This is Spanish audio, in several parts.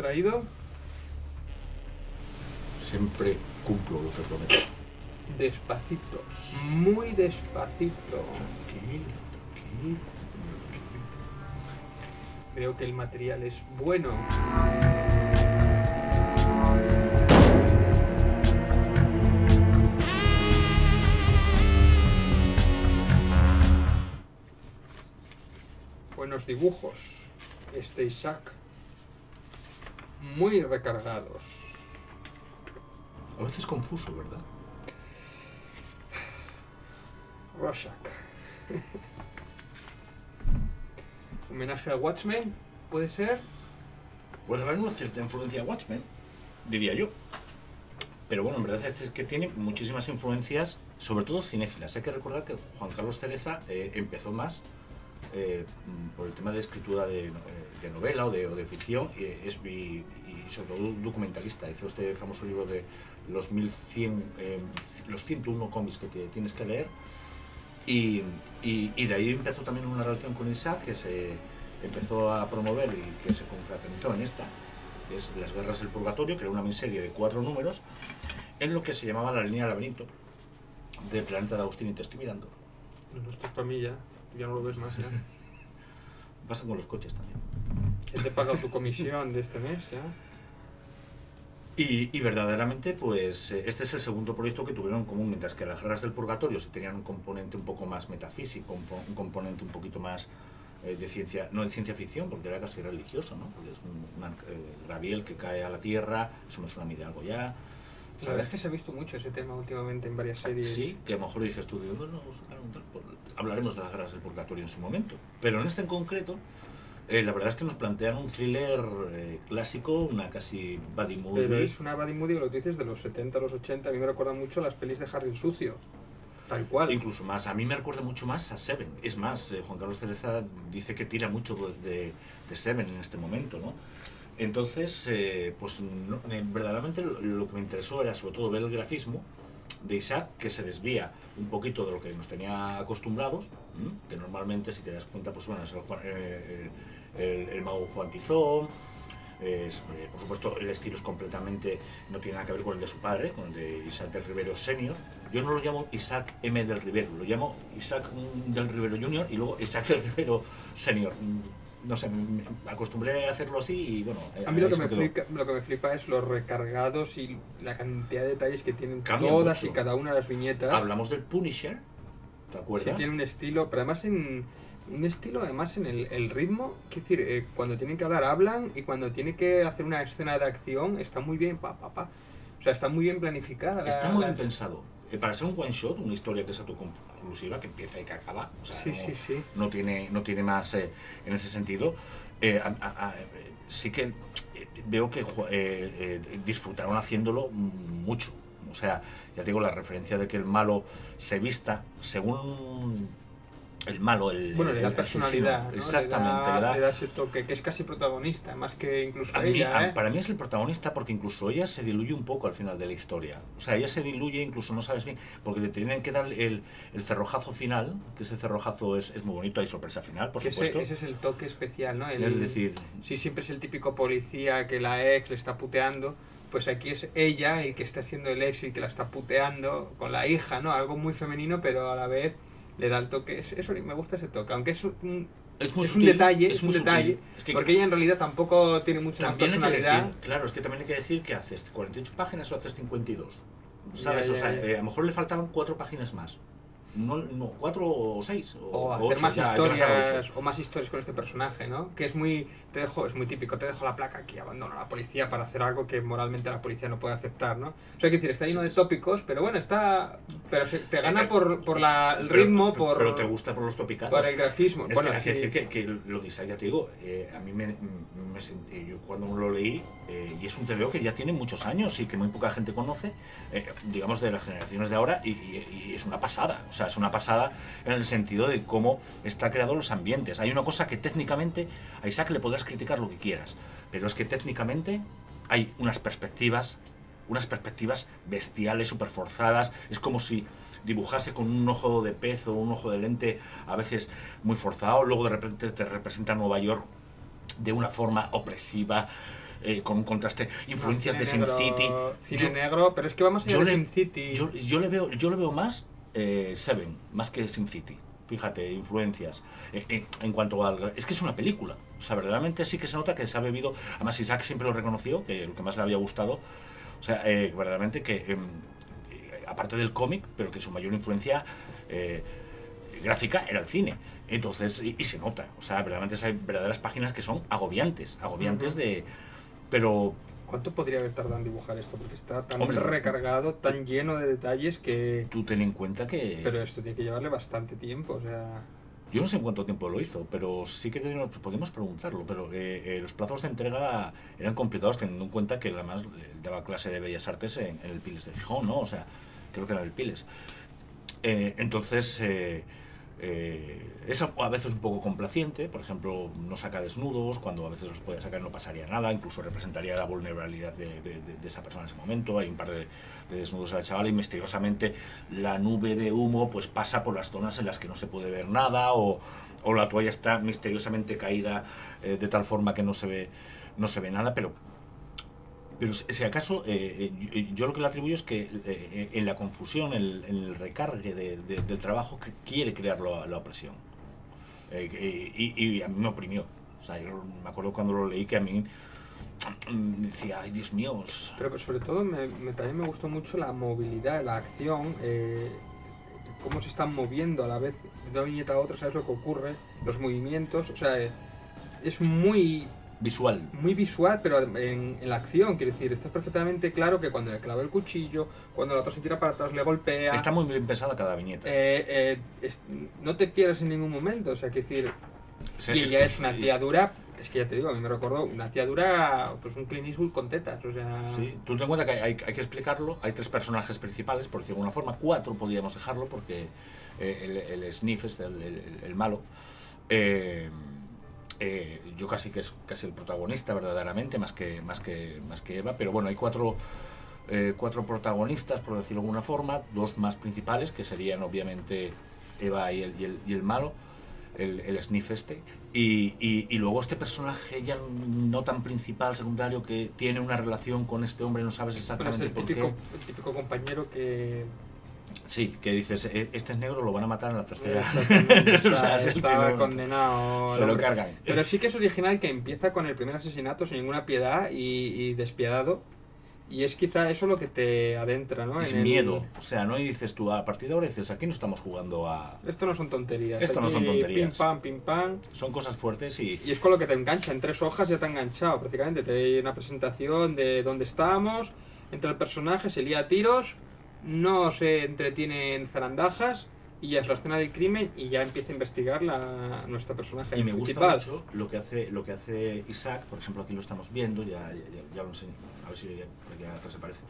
traído? Siempre cumplo lo que prometo. Despacito, muy despacito. Tranquilo, tranquilo. Veo que el material es bueno. Buenos dibujos. Este Isaac. Muy recargados. A veces confuso, ¿verdad? Rorschach. Homenaje a Watchmen, ¿puede ser? Puede haber una cierta influencia de Watchmen, diría yo. Pero bueno, en verdad es que tiene muchísimas influencias, sobre todo cinéfilas. Hay que recordar que Juan Carlos Cereza empezó más por el tema de escritura de novela o de ficción y sobre todo documentalista. Hizo este famoso libro de los 1100, los 101 cómics que tienes que leer. Y de ahí empezó también una relación con Isaac que se empezó a promover y que se confraternizó en esta, que es Las Guerras del Purgatorio, que era una miniserie de 4 números, en lo que se llamaba La Línea del Laberinto, del Planeta de Agustín, y te estoy mirando. No, esto es para mí ya no lo ves más ya. Pasa con los coches también. Él te paga tu comisión de este mes ya. Y verdaderamente, pues este es el segundo proyecto que tuvieron en común, mientras que Las Guerras del Purgatorio sí tenían un componente un poco más metafísico, un componente un poquito más de ciencia, no de ciencia ficción, porque era casi religioso, ¿no? Porque es un Graviel que cae a la Tierra, eso me suena a mí de algo ya. La verdad es que se ha visto mucho ese tema últimamente en varias series. Sí, que a lo mejor dices tú, ¿de dónde nos sacaron tal? Pues hablaremos de Las Guerras del Purgatorio en su momento, pero en este en concreto, la verdad es que nos plantean un thriller clásico, una casi buddy movie. Pero es una buddy movie, lo que tú dices, de los 70 a los 80. A mí me recuerdan mucho las pelis de Harry el Sucio. Tal cual. Incluso más, a mí me recuerda mucho más a Seven. Es más, Juan Carlos Cereza dice que tira mucho de Seven en este momento, ¿no? Entonces, pues no, verdaderamente lo que me interesó era sobre todo ver el grafismo de Isaac, que se desvía un poquito de lo que nos tenía acostumbrados, que normalmente, si te das cuenta, pues bueno, es el mago Juan Tizón. Por supuesto, el estilo es completamente, no tiene nada que ver con el de su padre, con el de Isaac del Rivero Senior. Yo no lo llamo Isaac M. del Rivero, lo llamo Isaac del Rivero Junior y luego Isaac del Rivero Senior. No sé, me acostumbré a hacerlo así y bueno... A mí lo que me flipa es los recargados y la cantidad de detalles que tienen Cambia todas mucho. Y cada una de las viñetas. Hablamos del Punisher, ¿te acuerdas? Sí, tiene un estilo, pero además en el ritmo, quiero decir, cuando tienen que hablar, hablan, y cuando tienen que hacer una escena de acción, está muy bien, O sea, está muy bien planificada. Está muy bien pensado. Para ser un one shot, una historia que es autoconclusiva, que empieza y que acaba, o sea, sí. No tiene más en ese sentido. Sí que veo que disfrutaron haciéndolo mucho. O sea, ya te digo, la referencia de que el malo se vista según el malo, le da personalidad, ¿no? Exactamente, le da ese toque, que es casi protagonista, más que incluso Para mí es el protagonista, porque incluso ella se diluye un poco al final de la historia. O sea, ella se diluye, incluso no sabes bien, porque te tienen que dar el cerrojazo final, que ese cerrojazo es muy bonito, hay sorpresa final, por supuesto. Ese es el toque especial, ¿no? Es decir... Sí, siempre es el típico policía que la ex le está puteando. Pues aquí es ella el que está siendo el ex y que la está puteando con la hija, ¿no? Algo muy femenino, pero a la vez le da el toque. Eso me gusta, ese toque, aunque es un detalle, porque ella en realidad tampoco tiene mucha personalidad. Decir, claro, es que también hay que decir que haces 48 páginas o haces 52, ¿sabes? A lo mejor le faltaban 4 páginas más. No 4 o 6 o hacer 8, más historias o más historias con este personaje, ¿no? Que es muy típico, te dejo la placa aquí, abandono a la policía para hacer algo que moralmente la policía no puede aceptar, ¿no? O sea, hay que decir, está lleno de tópicos, pero bueno, pero te gana por el ritmo, pero te gusta por los topicazos, por el grafismo. Es bueno, hay que decir que lo de Isaac, ya te digo, a mí me sentí, yo cuando lo leí, y es un TVO que ya tiene muchos años y que muy poca gente conoce, digamos de las generaciones de ahora, y es una pasada. O sea, es una pasada en el sentido de cómo está creado los ambientes. Hay una cosa que técnicamente a Isaac le podrás criticar lo que quieras, pero es que técnicamente hay unas perspectivas bestiales, súper forzadas. Es como si dibujase con un ojo de pez o un ojo de lente a veces muy forzado, luego de repente te representa Nueva York de una forma opresiva, con un contraste, influencias de Sin negro, City. Cine negro, pero es que vamos a ir de Sin City. Yo le veo más Seven, más que Sin City. Fíjate, influencias. En cuanto al... Es que es una película. O sea, verdaderamente sí que se nota que se ha bebido... Además, Isaac siempre lo reconoció, que lo que más le había gustado... O sea, verdaderamente que... aparte del cómic, pero que su mayor influencia gráfica era el cine. Entonces, y se nota. O sea, verdaderamente hay verdaderas páginas que son agobiantes de... Pero... ¿Cuánto podría haber tardado en dibujar esto? Porque está tan Hombre, recargado, tan lleno de detalles que... Tú ten en cuenta que... Pero esto tiene que llevarle bastante tiempo, o sea... Yo no sé en cuánto tiempo lo hizo, pero sí que podemos preguntarlo, pero los plazos de entrega eran complicados teniendo en cuenta que además daba clase de Bellas Artes en el Piles de Gijón, ¿no? O sea, creo que era el Piles. Entonces, es a veces un poco complaciente, por ejemplo, no saca desnudos, cuando a veces los puede sacar no pasaría nada, incluso representaría la vulnerabilidad de esa persona en ese momento. Hay un par de desnudos de la chavala y misteriosamente la nube de humo pues pasa por las zonas en las que no se puede ver nada, o la toalla está misteriosamente caída de tal forma que no se ve nada, pero si acaso yo lo que le atribuyo es que en la confusión, en el recargue del trabajo, que quiere crear la opresión. Y a mí me oprimió. O sea, yo me acuerdo cuando lo leí que a mí decía, ay Dios mío. Pero sobre todo también me gustó mucho la movilidad, la acción, cómo se están moviendo a la vez de una viñeta a otra, sabes lo que ocurre, los movimientos, o sea, es muy visual, pero en la acción, quiero decir, estás perfectamente claro que cuando le clava el cuchillo, cuando el otro se tira para atrás, le golpea... Está muy bien pensada cada viñeta. No te pierdes en ningún momento, o sea, quiero decir... Sí, y ella es una tía dura, es que ya te digo, a mí me recordó una tía dura, pues un Clint Eastwood con tetas, o sea... Sí, tú ten en cuenta que hay que explicarlo, hay 3 personajes principales, por decirlo de alguna forma, 4 podríamos dejarlo, porque el Sniff, el malo... yo casi que es casi el protagonista verdaderamente, más que Eva, pero bueno, hay 4 protagonistas, por decirlo de alguna forma, 2 más principales, que serían obviamente Eva y el malo, el Sniff y luego este personaje ya no tan principal, secundario, que tiene una relación con este hombre, no sabes exactamente por qué. El típico compañero que... Sí, que dices, este es negro, lo van a matar en la tercera. O sea, estaba condenado. Se lo cargan. Pero sí que es original que empieza con el primer asesinato sin ninguna piedad y despiadado. Y es quizá eso lo que te adentra, ¿no? Es miedo. O sea, no y dices tú, a partir de ahora dices, aquí no estamos jugando a... Esto no son tonterías. Esto no son tonterías. Pim pam. Son cosas fuertes y... Y es con lo que te engancha. En 3 hojas ya te ha enganchado prácticamente. Te doy una presentación de dónde estamos, entra el personaje, se lía a tiros... No se entretiene en zarandajas y ya es la escena del crimen y ya empieza a investigar nuestra personaje y me principal. Gusta mucho lo que hace Isaac, por ejemplo, aquí lo estamos viendo, ya lo enseño, a ver si por aquí atrás aparece.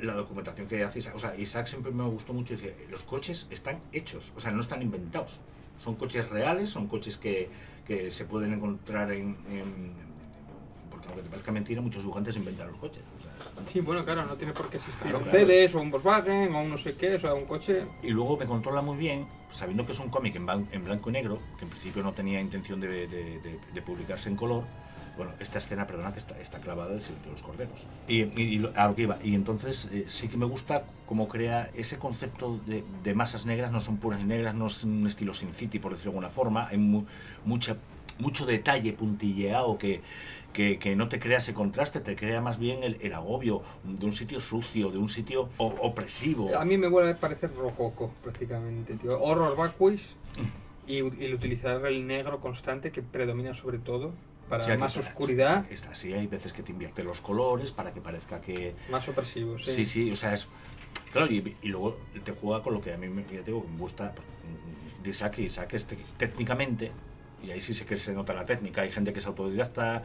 La documentación que hace Isaac, o sea, Isaac siempre me gustó mucho, dice, los coches están hechos, o sea, no están inventados, son coches reales, son coches que se pueden encontrar porque aunque te parezca mentira, muchos dibujantes inventan los coches. O sea, sí, bueno, claro, no tiene por qué existir claro, un Mercedes o un Volkswagen o un no sé qué, o sea, un coche. Y luego me controla muy bien, sabiendo que es un cómic en blanco y negro, que en principio no tenía intención de publicarse en color. Bueno, esta escena, perdona, que está clavada del Silencio de los Corderos. Y a lo que iba. Y entonces sí que me gusta cómo crea ese concepto de masas negras, no son puras negras, no es un estilo Sin City, por decirlo de alguna forma. Hay mucho detalle puntilleado que no te crea ese contraste, te crea más bien el agobio de un sitio sucio, de un sitio opresivo. A mí me vuelve a parecer rococo, prácticamente, tío. Horror Backways y el utilizar el negro constante que predomina sobre todo para sí, más oscuridad. Sí, hay veces que te invierte los colores para que parezca que... Más opresivo, sí. Sí, o sea, es... Claro, y luego te juega con lo que a mí ya te digo, me gusta de Isaac, es técnicamente... Y ahí sí sé que se nota la técnica, hay gente que es autodidacta,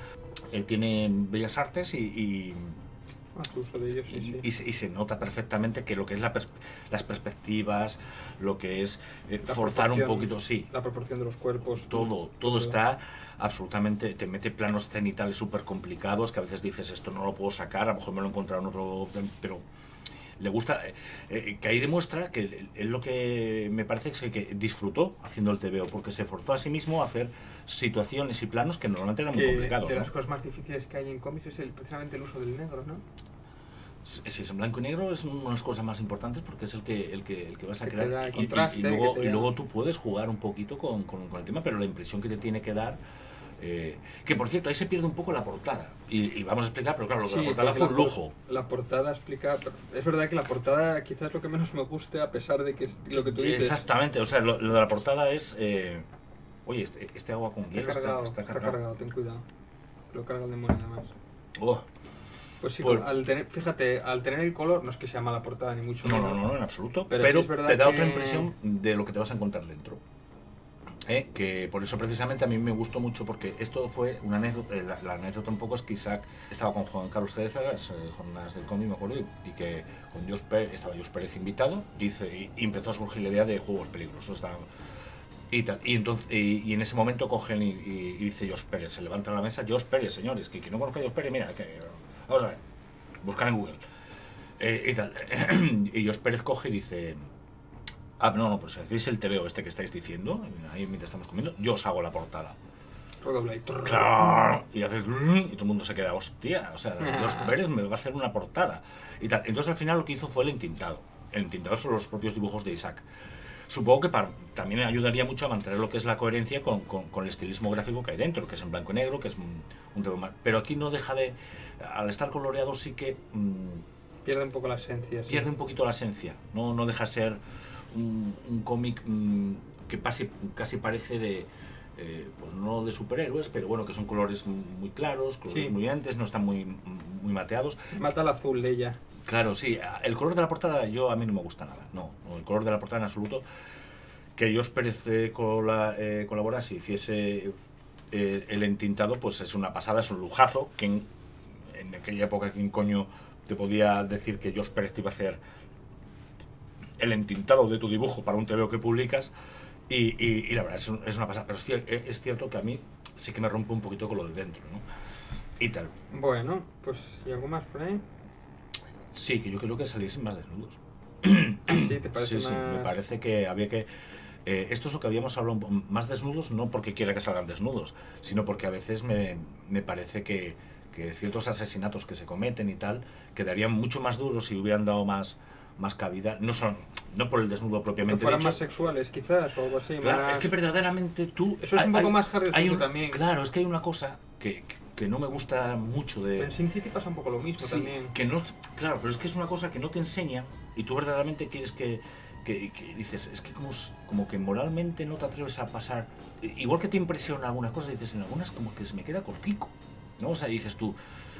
él tiene bellas artes y uso de ellos, sí. Y se nota perfectamente que lo que es las perspectivas, lo que es forzar un poquito, sí. La proporción de los cuerpos. Todo está absolutamente, te mete planos cenitales súper complicados, que a veces dices, esto no lo puedo sacar, a lo mejor me lo he encontrado en otro, pero le gusta, que ahí demuestra que es lo que me parece que disfrutó haciendo el TVO, porque se forzó a sí mismo a hacer situaciones y planos que normalmente eran muy complicados. De ¿no? las cosas más difíciles que hay en cómics es precisamente el uso del negro, ¿no? Si es en blanco y negro es una de las cosas más importantes porque es el que vas a Que te crear da el y contraste, luego, que te y da- luego tú puedes jugar un poquito con el tema, pero la impresión que te tiene que dar, que por cierto ahí se pierde un poco la portada y vamos a explicar, pero claro, lo de la portada porque fue un lujo. La portada explica... Es verdad que la portada quizás es lo que menos me guste, a pesar de que es lo que tú dices. Exactamente, o sea, lo de la portada es, oye, este agua con hielo Está cargado, ten cuidado. Lo carga el demonio además. Oh, Pues sí, Pues- fíjate, al tener el color, no es que sea mala portada ni mucho no, menos. no, en absoluto, Pero pero sí es verdad te da que- otra impresión de lo que te vas a encontrar dentro. Que por eso precisamente a mí me gustó mucho, porque esto fue una anécdota, la anécdota un poco es que Isaac estaba con Juan Carlos Cereza, las jornadas del cómic, me acuerdo, y que con estaba Jos Pérez invitado, y empezó a surgir la idea de juegos peligrosos. Y tal, y entonces y en ese momento cogen y dice Jos Pérez, se levanta a la mesa, Jos Pérez, señores, que no conozca a Jos Pérez, mira, vamos a ver, buscar en Google. Y tal, y Jos Pérez coge y dice... no, pues si hacéis el TVO este que estáis diciendo, ahí mientras estamos comiendo, yo os hago la portada. Redobla y... ¡Claro! Y haces... y todo el mundo se queda, hostia, o sea, Jos Pérez me va a hacer una portada. Y tal. Entonces al final lo que hizo fue el entintado. El entintado son los propios dibujos de Isaac. Supongo que también ayudaría mucho a mantener lo que es la coherencia con el estilismo gráfico que hay dentro, que es en blanco y negro, que es un tema más. Pero aquí no deja de... Al estar coloreado sí que... Pierde un poco la esencia. Sí. pierde un poquito la esencia. No deja ser un cómic que casi parece de... pues no de superhéroes, pero bueno, que son colores muy claros, colores Sí. muy brillantes, no están muy mateados. Mata el azul de ella. Claro, sí, el color de la portada a mí no me gusta nada, no, el color de la portada en absoluto. Que Jos Pérez colaborase y hiciese el entintado, pues es una pasada, es un lujazo, que en aquella época, ¿quién coño te podía decir que Jos Pérez te iba a hacer el entintado de tu dibujo para un TVO que publicas? Y la verdad es una pasada, pero es cierto que a mí sí que me rompe un poquito con lo de dentro, ¿no? Y tal. Bueno, pues ¿y algo más por ahí? Sí, que yo creo que saliesen más desnudos. Sí, ¿te parece Sí, más...? me parece que había que... esto es lo que habíamos hablado, más desnudos, no porque quiera que salgan desnudos, sino porque a veces me parece que ciertos asesinatos que se cometen y tal, quedarían mucho más duros si hubieran dado más cabida, no por el desnudo Que propiamente fueran dicho. más sexuales, quizás, o algo así. Claro, más... es que verdaderamente tú... Eso es un poco más Harry hay Potter también. Claro, es que hay una cosa que no me gusta mucho de... En Sin City pasa un poco lo mismo Sí, también. que no, claro, pero es que es una cosa que no te enseña y tú verdaderamente quieres que dices, es que como que moralmente no te atreves a pasar, igual que te impresiona algunas cosas, dices, en algunas como que se me queda cortico, ¿no? O sea, dices tú,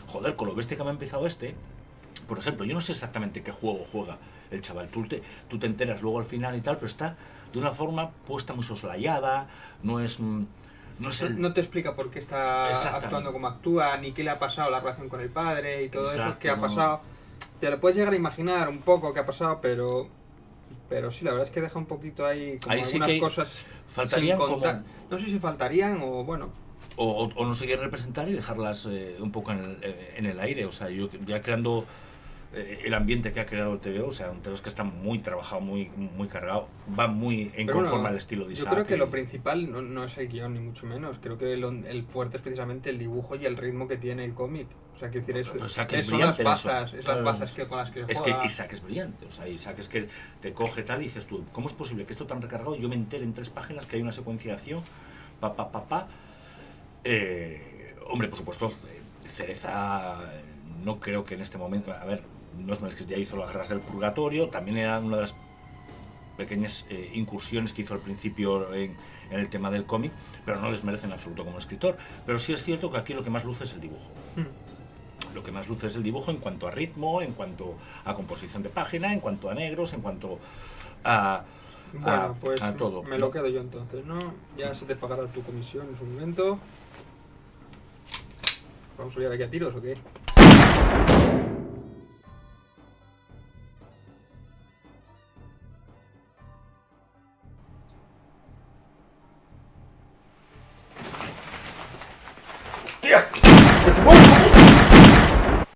joder, con lo bestia que me ha empezado por ejemplo, yo no sé exactamente qué juego juega el chaval, tú te enteras luego al final y tal, pero está de una forma puesta muy soslayada, no es el... No te explica por qué está Exactamente. actuando como actúa, ni qué le ha pasado la relación con el padre y todo Exacto, eso que ha no. pasado. Te lo puedes llegar a imaginar un poco qué ha pasado, pero sí, la verdad es que deja un poquito ahí como Ahí sí algunas que cosas faltarían sin contar. como... No sé si faltarían o bueno. O no se quiere representar y dejarlas un poco en el aire, o sea, yo ya creando el ambiente que ha creado el TVO, o sea, un TVO que está muy trabajado, muy cargado, va muy en Pero conforme bueno, al estilo de Isaac. yo creo que lo principal no es el guión, ni mucho menos. Creo que el fuerte es precisamente el dibujo y el ritmo que tiene el cómic. O sea, quiero decir, Pero Isaac es son las brillante en eso. bazas, Claro. las bazas con las que se Es juega. que Isaac es brillante, o sea, Isaac es que te coge tal y dices tú, ¿cómo es posible que esto tan recargado yo me entere en 3 páginas que hay una secuencia de acción? Hombre, por supuesto, Cereza no creo que en este momento, a ver, no es mal que ya hizo Las Guerras del Purgatorio, también era una de las pequeñas incursiones que hizo al principio en el tema del cómic, pero no les merece en absoluto como escritor. Pero sí es cierto que aquí lo que más luce es el dibujo. Lo que más luce es el dibujo en cuanto a ritmo, en cuanto a composición de página, en cuanto a negros, en cuanto a Bueno, pues a todo. me lo quedo yo entonces, ¿no? Ya se te pagará tu comisión en su momento. ¿Vamos a ir aquí a tiros o qué?